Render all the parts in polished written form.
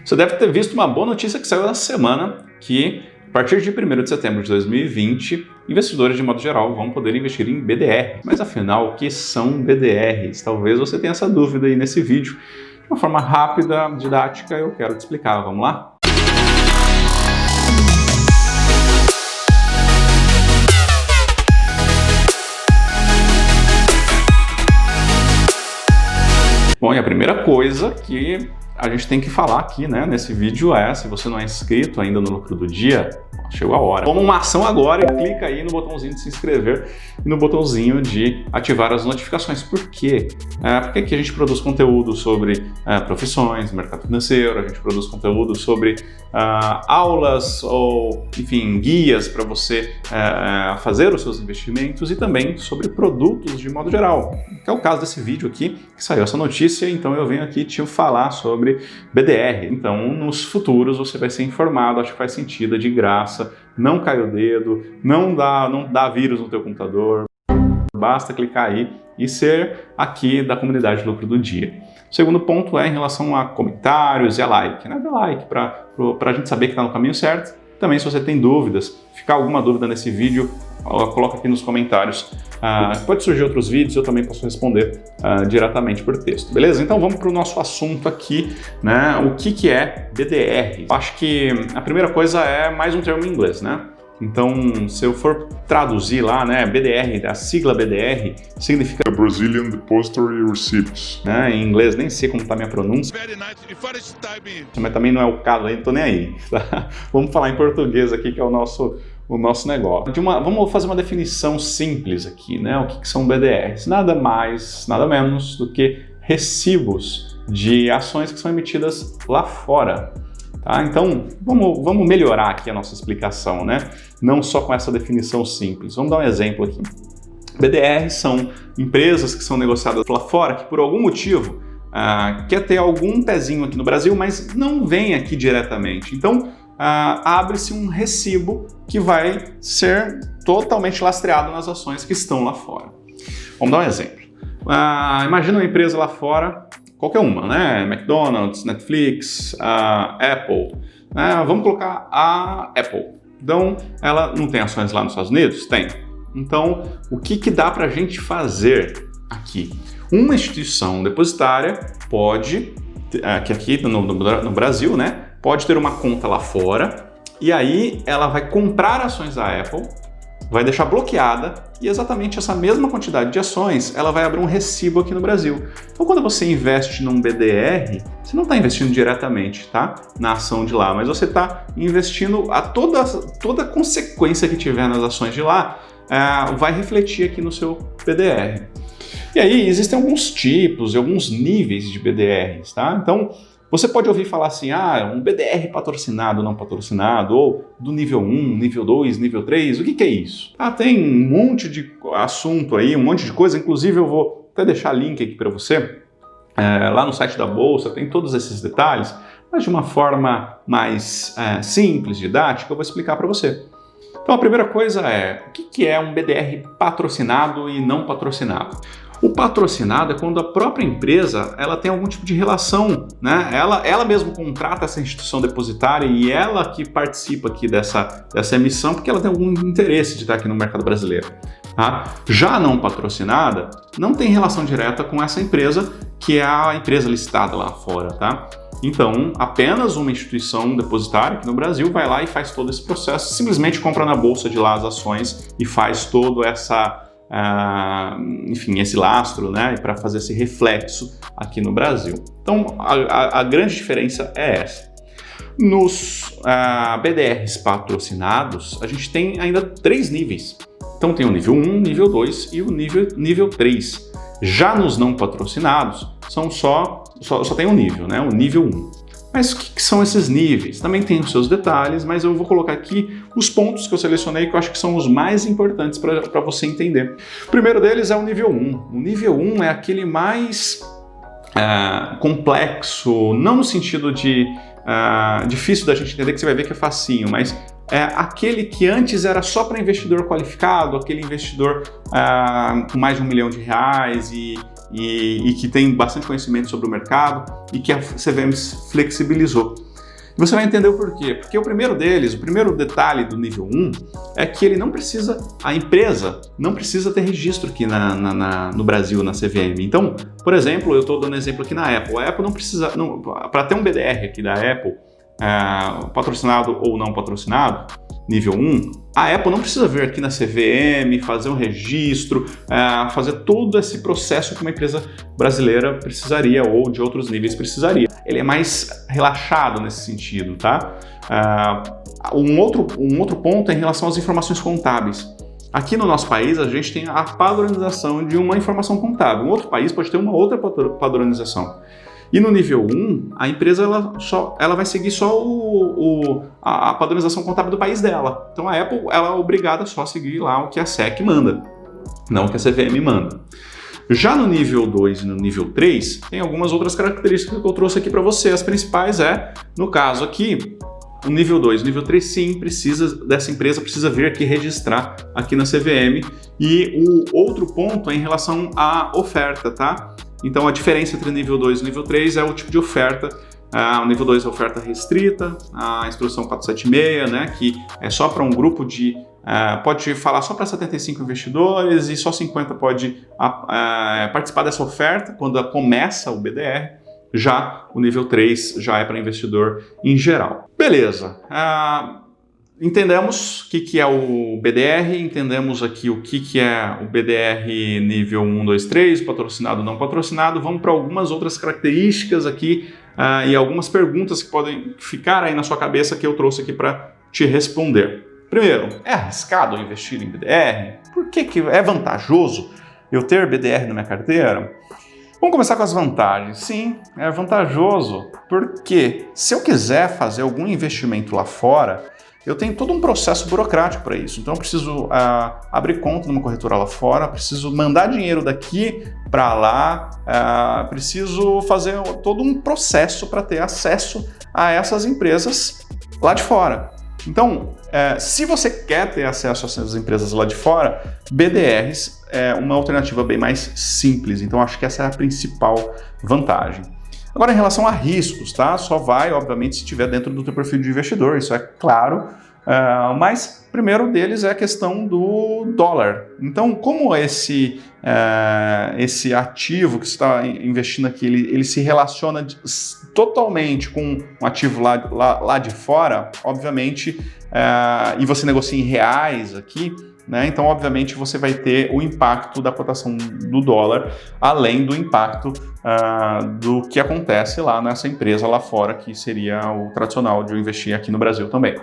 Você deve ter visto uma boa notícia que saiu essa semana, que a partir de 1º de setembro de 2020, investidores de modo geral vão poder investir em BDR. Mas afinal, o que são BDRs? Talvez você tenha essa dúvida aí nesse vídeo. De uma forma rápida, didática, eu quero te explicar. Vamos lá? Bom, e a primeira coisa que a gente tem que falar aqui, né, nesse vídeo é, se você não é inscrito ainda no Lucro do Dia, chegou a hora. Toma uma ação agora e clica aí no botãozinho de se inscrever e no botãozinho de ativar as notificações. Por quê? Porque aqui a gente produz conteúdo sobre profissões, mercado financeiro, a gente produz conteúdo sobre aulas ou, enfim, guias para você fazer os seus investimentos e também sobre produtos de modo geral, que é o caso desse vídeo aqui, que saiu essa notícia, então eu venho aqui te falar sobre BDR. Então, nos futuros você vai ser informado, acho que faz sentido, é de graça, não cai o dedo, não dá vírus no teu computador, basta clicar aí e ser aqui da comunidade Lucro do Dia. O segundo ponto é em relação a comentários e a like, né? Dá like para a gente saber que está no caminho certo. Também, se você tem dúvidas, ficar alguma dúvida nesse vídeo, coloca aqui nos comentários. Pode surgir outros vídeos, eu também posso responder diretamente por texto, beleza? Então vamos para o nosso assunto aqui, né? O que é BDR? Acho que a primeira coisa é mais um termo em inglês, né? Então, se eu for traduzir lá, né, BDR, a sigla BDR, significa Brazilian Depository Receipts. Né, em inglês, nem sei como está a minha pronúncia, mas também não é o caso aí, não tô nem aí. Tá? Vamos falar em português aqui, que é o nosso negócio. Vamos fazer uma definição simples aqui, né? O que são BDRs? Nada mais, nada menos do que recibos de ações que são emitidas lá fora. Tá? Então, vamos melhorar aqui a nossa explicação, né? Não só com essa definição simples. Vamos dar um exemplo aqui. BDRs são empresas que são negociadas lá fora, que por algum motivo quer ter algum pezinho aqui no Brasil, mas não vem aqui diretamente. Então, abre-se um recibo que vai ser totalmente lastreado nas ações que estão lá fora. Vamos dar um exemplo. Imagina uma empresa lá fora, qualquer uma, né? McDonald's, Netflix, Apple. Vamos colocar a Apple. Então, ela não tem ações lá nos Estados Unidos? Tem. Então, o que dá para a gente fazer aqui? Uma instituição depositária pode, que aqui no Brasil, né? Pode ter uma conta lá fora e aí ela vai comprar ações da Apple, vai deixar bloqueada e exatamente essa mesma quantidade de ações ela vai abrir um recibo aqui no Brasil. Então, quando você investe num BDR, você não está investindo diretamente, tá, na ação de lá, mas você está investindo toda a consequência que tiver nas ações de lá vai refletir aqui no seu BDR. E aí existem alguns tipos e alguns níveis de BDRs, tá? Então, você pode ouvir falar assim, um BDR patrocinado, não patrocinado, ou do nível 1, nível 2, nível 3, o que é isso? Tem um monte de assunto aí, um monte de coisa, inclusive eu vou até deixar link aqui para você, lá no site da Bolsa, tem todos esses detalhes, mas de uma forma mais simples, didática, eu vou explicar para você. Então a primeira coisa é, o que é um BDR patrocinado e não patrocinado? O patrocinado é quando a própria empresa ela tem algum tipo de relação, né? Ela mesma contrata essa instituição depositária e ela que participa aqui dessa emissão porque ela tem algum interesse de estar aqui no mercado brasileiro. Tá? Já não patrocinada, não tem relação direta com essa empresa, que é a empresa listada lá fora. Tá? Então, apenas uma instituição depositária aqui no Brasil vai lá e faz todo esse processo, simplesmente compra na bolsa de lá as ações e faz todo enfim, esse lastro, né, para fazer esse reflexo aqui no Brasil. Então, a grande diferença é essa. Nos BDRs patrocinados, a gente tem ainda 3 níveis. Então, tem o nível 1, nível 2 e o nível 3. Já nos não patrocinados, só tem um nível, né, o nível 1. Mas o que são esses níveis? Também tem os seus detalhes, mas eu vou colocar aqui os pontos que eu selecionei que eu acho que são os mais importantes para você entender. O primeiro deles é o nível 1. O nível 1 é aquele mais complexo, não no sentido de difícil da gente entender, que você vai ver que é facinho, mas é aquele que antes era só para investidor qualificado, aquele investidor com mais de R$1 milhão e e que tem bastante conhecimento sobre o mercado e que a CVM flexibilizou. E você vai entender o porquê. Porque o primeiro deles, o primeiro detalhe do nível 1 é que ele não precisa, a empresa não precisa ter registro aqui no Brasil, na CVM. Então, por exemplo, eu estou dando exemplo aqui na Apple. A Apple não precisa, para ter um BDR aqui da Apple, patrocinado ou não patrocinado, nível 1, a Apple não precisa vir aqui na CVM, fazer um registro, fazer todo esse processo que uma empresa brasileira precisaria ou de outros níveis precisaria. Ele é mais relaxado nesse sentido, tá? Um outro ponto é em relação às informações contábeis. Aqui no nosso país, a gente tem a padronização de uma informação contábil. Um outro país pode ter uma outra padronização. E no nível 1, a empresa ela vai seguir só a padronização contábil do país dela. Então a Apple ela é obrigada só a seguir lá o que a SEC manda, não o que a CVM manda. Já no nível 2 e no nível 3, tem algumas outras características que eu trouxe aqui para você. As principais no caso aqui, o nível 2 e o nível 3, sim, dessa empresa precisa vir aqui registrar aqui na CVM. E o outro ponto é em relação à oferta, tá? Então, a diferença entre o nível 2 e o nível 3 é o tipo de oferta. O nível 2 é a oferta restrita, a instrução 476, né, que é só para um grupo de... pode falar só para 75 investidores e só 50 pode participar dessa oferta quando começa o BDR. Já o nível 3 já é para investidor em geral. Beleza. Entendemos o que é o BDR, entendemos aqui o que é o BDR nível 1, 2, 3, patrocinado ou não patrocinado. Vamos para algumas outras características aqui e algumas perguntas que podem ficar aí na sua cabeça que eu trouxe aqui para te responder. Primeiro, é arriscado investir em BDR? Por que é vantajoso eu ter BDR na minha carteira? Vamos começar com as vantagens. Sim, é vantajoso porque se eu quiser fazer algum investimento lá fora, eu tenho todo um processo burocrático para isso. Então eu preciso abrir conta numa corretora lá fora, preciso mandar dinheiro daqui para lá, preciso fazer todo um processo para ter acesso a essas empresas lá de fora. Então, se você quer ter acesso a essas empresas lá de fora, BDRs é uma alternativa bem mais simples. Então acho que essa é a principal vantagem. Agora, em relação a riscos, tá? Só vai, obviamente, se estiver dentro do teu perfil de investidor, isso é claro. Mas, primeiro deles é a questão do dólar. Então, como esse ativo que você está investindo aqui, ele se relaciona totalmente com um ativo lá de fora, obviamente, e você negocia em reais aqui, né? Então, obviamente, você vai ter o impacto da cotação do dólar, além do impacto do que acontece lá nessa empresa lá fora, que seria o tradicional de eu investir aqui no Brasil também.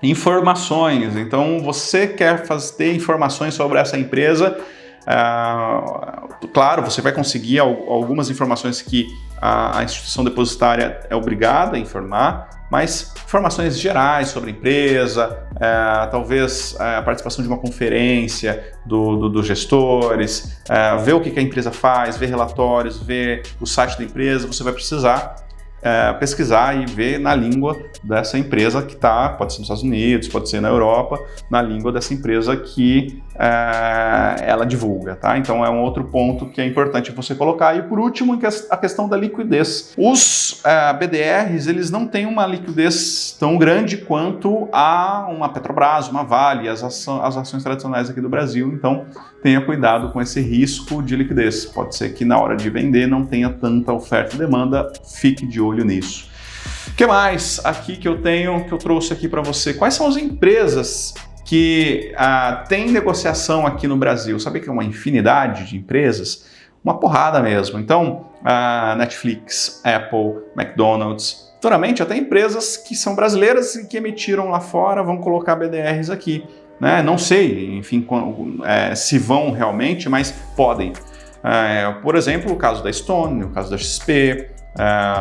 Informações. Então, você quer ter informações sobre essa empresa, claro, você vai conseguir algumas informações que a instituição depositária é obrigada a informar, mas informações gerais sobre a empresa, talvez a participação de uma conferência dos gestores, ver o que a empresa faz, ver relatórios, ver o site da empresa, você vai precisar pesquisar e ver na língua dessa empresa que está, pode ser nos Estados Unidos, pode ser na Europa, na língua dessa empresa que ela divulga, tá? Então é um outro ponto que é importante você colocar. E por último, a questão da liquidez. Os BDRs, eles não têm uma liquidez tão grande quanto uma Petrobras, uma Vale, as ações tradicionais aqui do Brasil, então tenha cuidado com esse risco de liquidez. Pode ser que na hora de vender não tenha tanta oferta e demanda, fique de olho nisso. O que mais aqui que eu trouxe aqui para você? Quais são as empresas que têm negociação aqui no Brasil? Sabe que é uma infinidade de empresas? Uma porrada mesmo. Então, Netflix, Apple, McDonald's, futuramente até empresas que são brasileiras e que emitiram lá fora vão colocar BDRs aqui. Né? Não sei, enfim, se vão realmente, mas podem. Por exemplo, o caso da Stone, o caso da XP,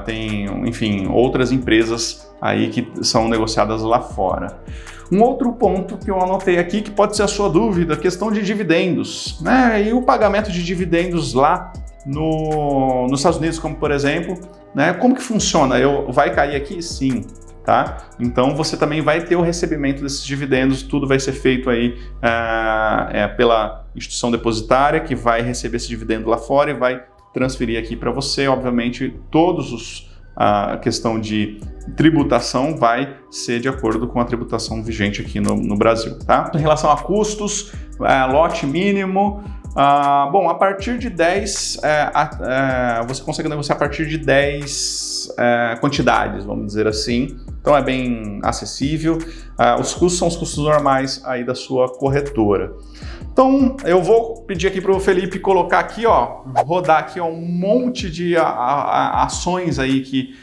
tem, enfim, outras empresas aí que são negociadas lá fora. Um outro ponto que eu anotei aqui, que pode ser a sua dúvida, a questão de dividendos, né? E o pagamento de dividendos lá nos Estados Unidos, como por exemplo, né? Como que funciona? Vai cair aqui? Sim. Tá? Então você também vai ter o recebimento desses dividendos, tudo vai ser feito aí pela instituição depositária que vai receber esse dividendo lá fora e vai transferir aqui para você. Obviamente, a questão de tributação vai ser de acordo com a tributação vigente aqui no Brasil, tá? Em relação a custos, lote mínimo, bom, a partir de 10, você consegue negociar a partir de 10 quantidades, vamos dizer assim, então é bem acessível. Os custos são os custos normais aí da sua corretora. Então, eu vou pedir aqui para o Felipe colocar aqui, ó, rodar aqui ó, um monte de ações aí que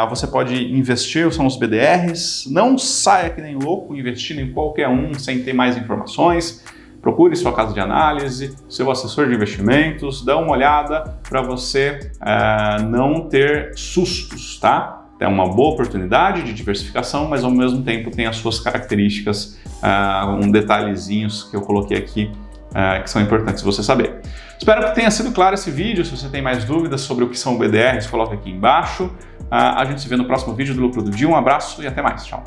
você pode investir, são os BDRs. Não saia que nem louco investindo em qualquer um sem ter mais informações. Procure sua casa de análise, seu assessor de investimentos, dá uma olhada para você não ter sustos, tá? É uma boa oportunidade de diversificação, mas ao mesmo tempo tem as suas características, detalhezinhos que eu coloquei aqui que são importantes você saber. Espero que tenha sido claro esse vídeo. Se você tem mais dúvidas sobre o que são BDRs, coloca aqui embaixo. A gente se vê no próximo vídeo do Lucro do Dia. Um abraço e até mais. Tchau!